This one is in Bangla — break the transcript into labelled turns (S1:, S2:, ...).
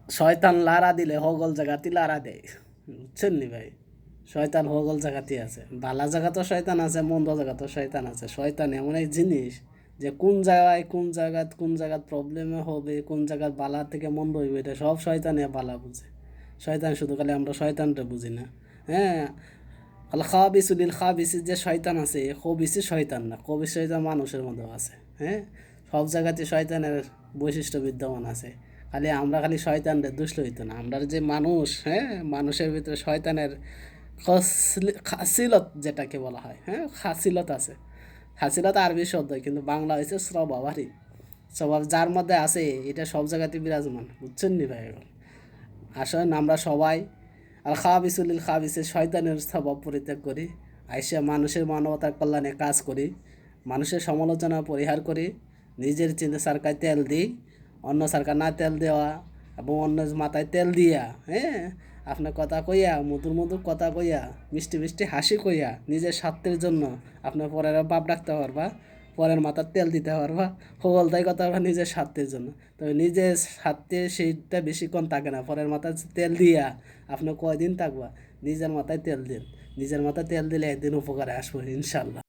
S1: শয়তান লারা দিলে হগল জায়গাতে লারা দেয়, বুঝছেন নি ভাই? শয়তান হগল জায়গাতেই আছে, ভালা জায়গা তো শয়তান আছে, মন্দ জায়গা তো শয়তান আছে। শয়তান এমন এক জিনিস যে কোন জায়গায় প্রবলেমে হবে, কোন জায়গার বালা থেকে মন্দ হইবে, এটা সব শয়তানে বালা বুঝে। শয়তান শুধু খালি আমরা শয়তানটা বুঝি না। হ্যাঁ, আল খাবিসুলিল খাবিসি যে শয়তান আছে, খবিসি শয়তান না, খবিস শয়তান মানুষের মধ্যেও আছে। হ্যাঁ, সব জায়গাতে শয়তানের বৈশিষ্ট্য বিদ্যমান আছে। খালি শয়তানদের দুষ্ট হইতো না, আমরা যে মানুষ, হ্যাঁ, মানুষের ভিতরে শয়তানের খাসিলত যেটাকে বলা হয়, হ্যাঁ, খাসিলত আছে। খাসিলত আরবি শব্দ, কিন্তু বাংলা হয়েছে স্বভাব। স্বভাব যার মধ্যে আছে এটা সব জায়গাতে বিরাজমান, বুঝছেন নি ভাই? আসেন আমরা সবাই আল খাবিসুলিল খাবিসে শয়তানের স্বভাব পরিত্যাগ করি, আইসা মানুষের মানবতার কল্যাণে কাজ করি, মানুষের সমালোচনা পরিহার করি, নিজের চিন্তা সারকায় তেল দিই, অন্য সারকার না তেল দেওয়া এবং অন্য মাথায় তেল দিয়া, হ্যাঁ, আপনার কথা কইয়া, মধুর মধুর কথা কইয়া, মিষ্টি মিষ্টি হাসি কইয়া, নিজের স্বার্থের জন্য আপনার পরের বাপ ডাকতে পারবা, পরের মাথার তেল দিতে পারবা, হগলদাই কথা পারবা নিজের স্বার্থের জন্য। তবে নিজের স্বার্থে সেইটা বেশিক্ষণ থাকে না, পরের মাথায় তেল দিয়া আপনি কয়দিন থাকবা? নিজের মাথায় তেল দিন, নিজের মাথায় তেল দিলে একদিন উপকারে আসবো ইনশাল্লাহ।